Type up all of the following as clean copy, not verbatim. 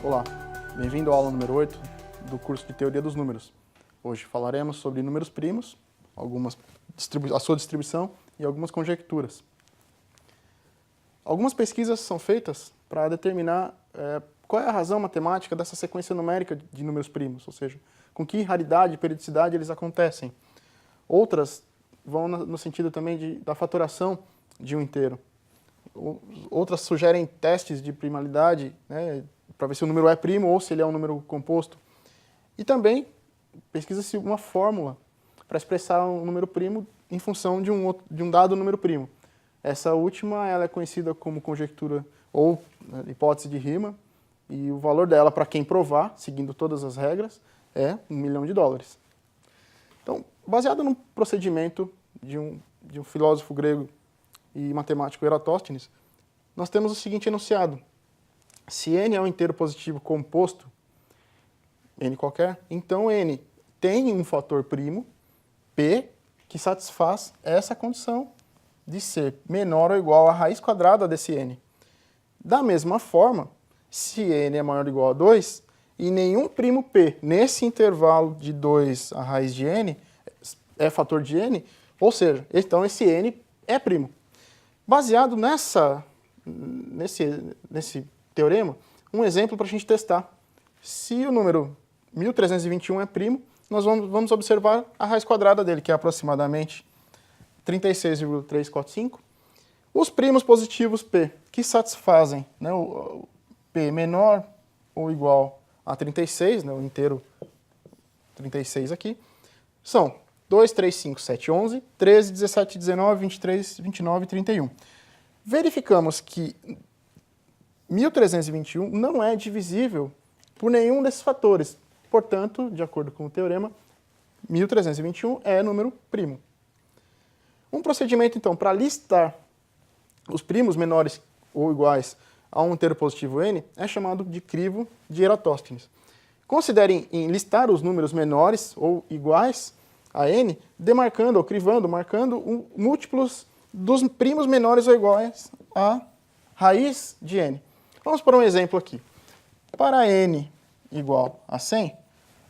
Olá, bem-vindo à aula número 8 do curso de Teoria dos Números. Hoje falaremos sobre números primos, a sua distribuição e algumas conjecturas. Algumas pesquisas são feitas para determinar qual é a razão matemática dessa sequência numérica de números primos, ou seja, com que raridade e periodicidade eles acontecem. Outras vão no sentido também da fatoração de um inteiro. Outras sugerem testes de primalidade, né, para ver se o número é primo ou se ele é um número composto. E também pesquisa-se uma fórmula para expressar um número primo em função de um dado número primo. Essa última ela é conhecida como conjectura ou hipótese de Riemann, e o valor dela, para quem provar, seguindo todas as regras, é $1 milhão. Então, baseado num procedimento de um filósofo grego e matemático Eratóstenes, nós temos o seguinte enunciado: se n é um inteiro positivo composto, n qualquer, então n tem um fator primo, p, que satisfaz essa condição de ser menor ou igual à raiz quadrada desse n. Da mesma forma, se n é maior ou igual a 2, e nenhum primo p nesse intervalo de 2 a raiz de n é fator de n, ou seja, então esse n é primo. Baseado nesse teorema, um exemplo para a gente testar. Se o número 1321 é primo, nós vamos observar a raiz quadrada dele, que é aproximadamente 36,345. Os primos positivos p, que satisfazem, né, o p menor ou igual a 36, né, o inteiro 36 aqui, são 2, 3, 5, 7, 11, 13, 17, 19, 23, 29 e 31. Verificamos que 1321 não é divisível por nenhum desses fatores. Portanto, de acordo com o teorema, 1321 é número primo. Um procedimento, então, para listar os primos menores ou iguais a um inteiro positivo n é chamado de crivo de Eratóstenes. Considerem em listar os números menores ou iguais a n, demarcando ou crivando, marcando múltiplos dos primos menores ou iguais a raiz de n. Vamos por um exemplo aqui. Para n igual a 100,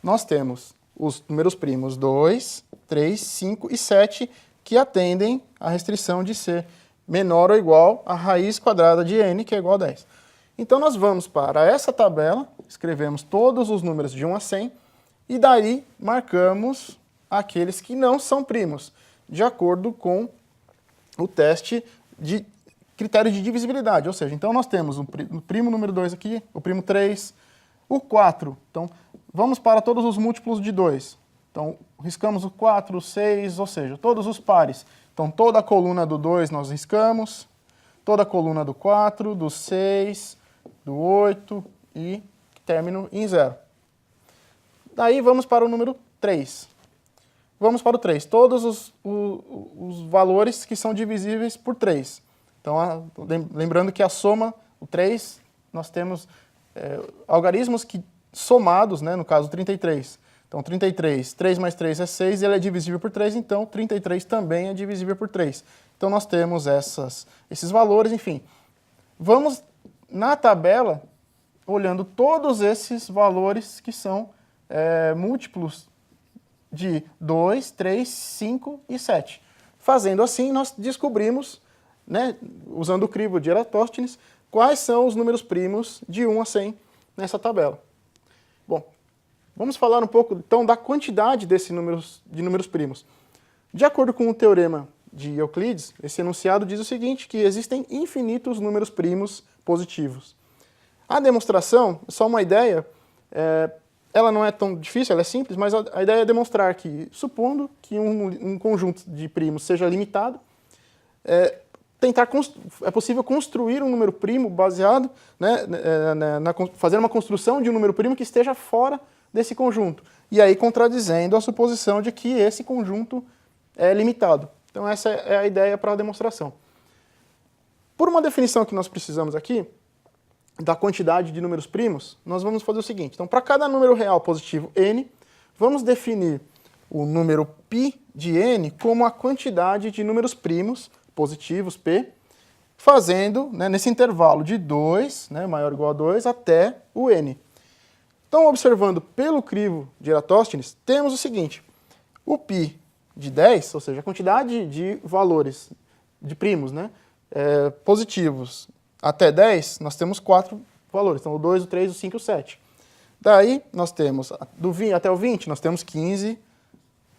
nós temos os números primos 2, 3, 5 e 7, que atendem à restrição de ser menor ou igual a raiz quadrada de n, que é igual a 10. Então nós vamos para essa tabela, escrevemos todos os números de 1 a 100, e daí marcamos aqueles que não são primos, de acordo com o teste de critério de divisibilidade. Ou seja, então nós temos o primo número 2 aqui, o primo 3, o 4. Então, vamos para todos os múltiplos de 2. Então, riscamos o 4, o 6, ou seja, todos os pares. Então, toda a coluna do 2 nós riscamos, toda a coluna do 4, do 6, do 8 e término em 0. Daí vamos para o número 3. Vamos para o 3. Todos os valores que são divisíveis por 3. Então, lembrando que a soma, o 3, nós temos algarismos que somados, né, no caso 33. Então, 33, 3 mais 3 é 6, e ele é divisível por 3, então 33 também é divisível por 3. Então, nós temos esses valores, enfim. Vamos na tabela olhando todos esses valores que são múltiplos de 2, 3, 5 e 7. Fazendo assim, nós descobrimos, né, usando o crivo de Eratóstenes, quais são os números primos de 1 a 100 nessa tabela. Bom, vamos falar um pouco, então, da quantidade de números primos. De acordo com o teorema de Euclides, esse enunciado diz o seguinte, que existem infinitos números primos positivos. A demonstração, só uma ideia, ela não é tão difícil, ela é simples, mas a ideia é demonstrar que, supondo que um conjunto de primos seja limitado, é possível construir um número primo baseado, né, fazer uma construção de um número primo que esteja fora desse conjunto, e aí contradizendo a suposição de que esse conjunto é limitado. Então essa é a ideia para a demonstração. Por uma definição que nós precisamos aqui, da quantidade de números primos, nós vamos fazer o seguinte. Então, para cada número real positivo n, vamos definir o número π de n como a quantidade de números primos positivos, p, fazendo, né, nesse intervalo de 2, né, maior ou igual a 2, até o n. Então, observando pelo crivo de Eratóstenes, temos o seguinte: o π de 10, ou seja, a quantidade de valores, de primos, né, positivos até 10, nós temos 4 valores. Então, o 2, o 3, o 5 e o 7. Daí, nós temos, do 20 até o 20, nós temos 15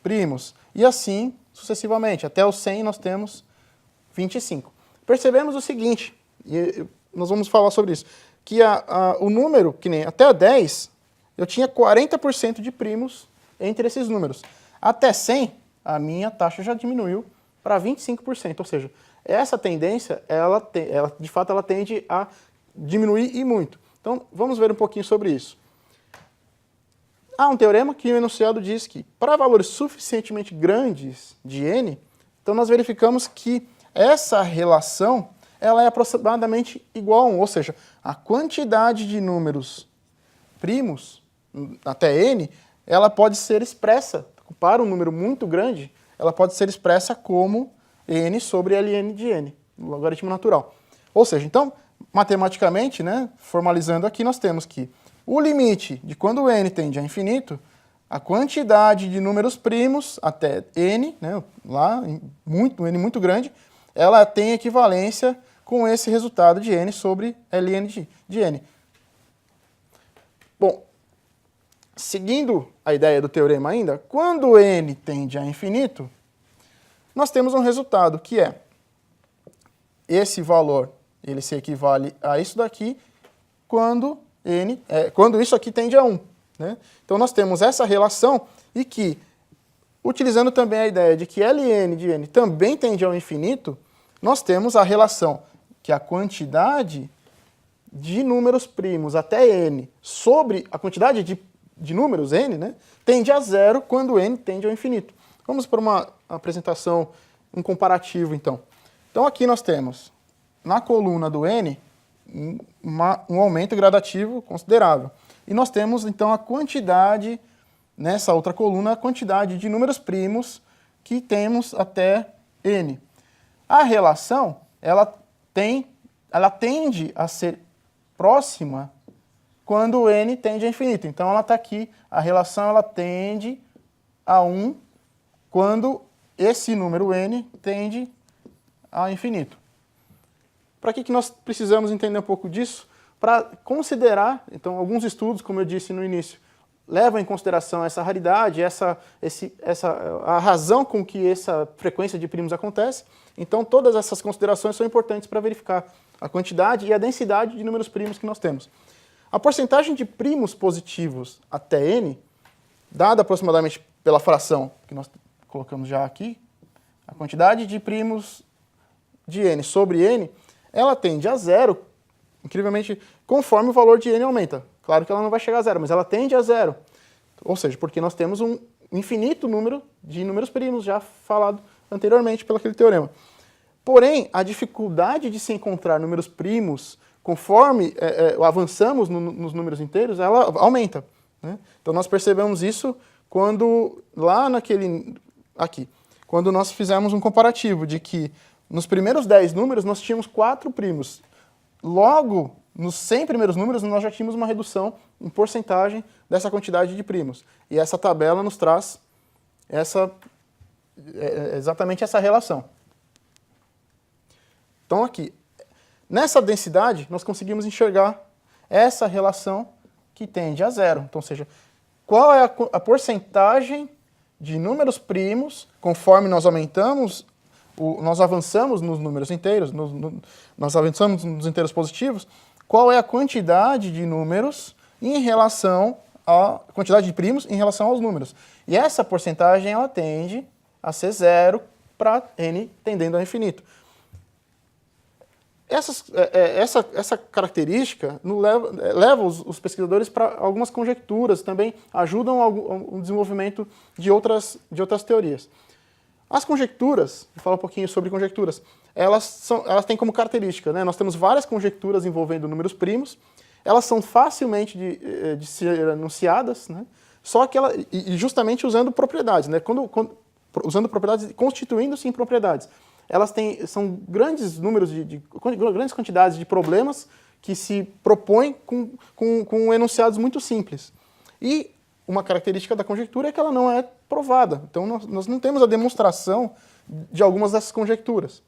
primos. E assim, sucessivamente. Até o 100, nós temos 25. Percebemos o seguinte, e nós vamos falar sobre isso, que o número, que nem até 10, eu tinha 40% de primos entre esses números. Até 100, a minha taxa já diminuiu para 25%. Ou seja, essa tendência, de fato, ela tende a diminuir e muito. Então, vamos ver um pouquinho sobre isso. Há um teorema que o enunciado diz que, para valores suficientemente grandes de n, então nós verificamos que essa relação ela é aproximadamente igual a 1, ou seja, a quantidade de números primos, até n, ela pode ser expressa, para um número muito grande, ela pode ser expressa como n sobre ln de n, no logaritmo natural. Ou seja, então, matematicamente, né, formalizando aqui, nós temos que o limite de quando n tende a infinito, a quantidade de números primos até n, né, lá, n muito grande, ela tem equivalência com esse resultado de n sobre ln de n. Bom, seguindo a ideia do teorema ainda, quando n tende a infinito, nós temos um resultado que é esse valor, ele se equivale a isso daqui quando isso aqui tende a 1. Né? Então nós temos essa relação e que, utilizando também a ideia de que ln de n também tende ao infinito, nós temos a relação que a quantidade de números primos até n sobre a quantidade de números n, né, tende a zero quando n tende ao infinito. Vamos para uma apresentação, um comparativo então. Então aqui nós temos, na coluna do n, um aumento gradativo considerável. E nós temos, então, a quantidade, nessa outra coluna, a quantidade de números primos que temos até n. A relação, ela tende a ser próxima quando n tende a infinito. Então, ela está aqui, a relação ela tende a 1 quando esse número n tende a infinito. Para que nós precisamos entender um pouco disso? Para considerar, então, alguns estudos, como eu disse no início, levam em consideração essa raridade, a razão com que essa frequência de primos acontece. Então, todas essas considerações são importantes para verificar a quantidade e a densidade de números primos que nós temos. A porcentagem de primos positivos até n, dada aproximadamente pela fração que nós colocamos já aqui, a quantidade de primos de n sobre n, ela tende a zero, incrivelmente, conforme o valor de n aumenta. Claro que ela não vai chegar a zero, mas ela tende a zero. Ou seja, porque nós temos um infinito número de números primos, já falado anteriormente pelo aquele teorema. Porém, a dificuldade de se encontrar números primos, conforme avançamos nos números inteiros, ela aumenta. Né? Então nós percebemos isso quando, lá aqui, quando nós fizemos um comparativo de que nos primeiros 10 números, nós tínhamos 4 primos. Logo, nos 100 primeiros números, nós já tínhamos uma redução em porcentagem dessa quantidade de primos. E essa tabela nos traz exatamente essa relação. Então, aqui, nessa densidade, nós conseguimos enxergar essa relação que tende a zero. Então, ou seja, qual é a porcentagem de números primos, conforme nós aumentamos, nós avançamos nos números inteiros, nós avançamos nos inteiros positivos, qual é a quantidade de números em relação à quantidade de primos em relação aos números. E essa porcentagem ela tende a ser zero para n tendendo ao infinito. Essa característica leva os pesquisadores para algumas conjecturas, também ajudam ao desenvolvimento de outras teorias. As conjecturas, vou falar um pouquinho sobre conjecturas, elas têm como característica, né? Nós temos várias conjecturas envolvendo números primos, elas são facilmente de ser enunciadas, né? Só que justamente usando propriedades, né? Usando propriedades, constituindo-se em propriedades. Elas são grandes números grandes quantidades de problemas que se propõem com enunciados muito simples. E uma característica da conjectura é que ela não é provada. Então, nós não temos a demonstração de algumas dessas conjecturas.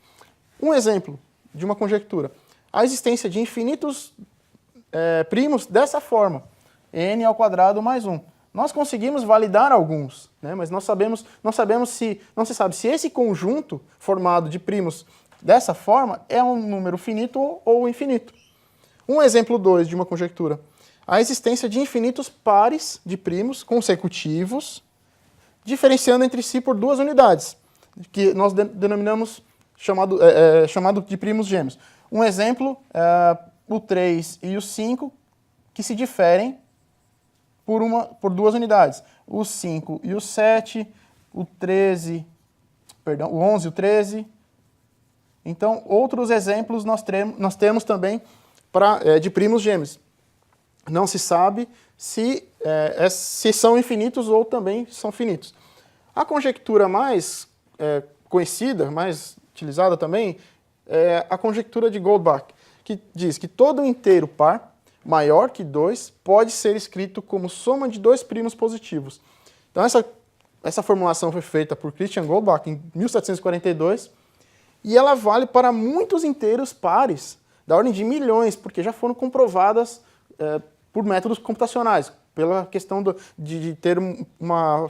Um exemplo de uma conjectura: a existência de infinitos primos dessa forma, n ao quadrado mais 1. Nós conseguimos validar alguns, né, mas não se sabe se esse conjunto formado de primos dessa forma é um número finito ou infinito. Um exemplo 2 de uma conjectura: a existência de infinitos pares de primos consecutivos, diferenciando entre si por 2 unidades, que nós denominamos chamado de primos gêmeos. Um exemplo, o 3 e o 5, que se diferem por 2 unidades. O 5 e o 7, o 11 e o 13. Então, outros exemplos nós temos também de primos gêmeos. Não se sabe se são infinitos ou também são finitos. A conjectura mais conhecida, mais utilizada também, é a conjectura de Goldbach, que diz que todo inteiro par maior que 2 pode ser escrito como soma de 2 primos positivos. Então, essa formulação foi feita por Christian Goldbach em 1742, e ela vale para muitos inteiros pares, da ordem de milhões, porque já foram comprovadas por métodos computacionais, pela questão de ter uma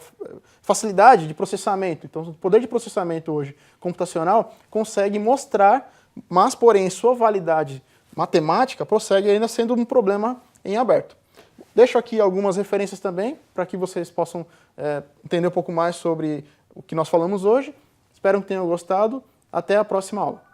facilidade de processamento. Então, o poder de processamento hoje computacional consegue mostrar, mas, porém, sua validade matemática prossegue ainda sendo um problema em aberto. Deixo aqui algumas referências também, para que vocês possam entender um pouco mais sobre o que nós falamos hoje. Espero que tenham gostado. Até a próxima aula.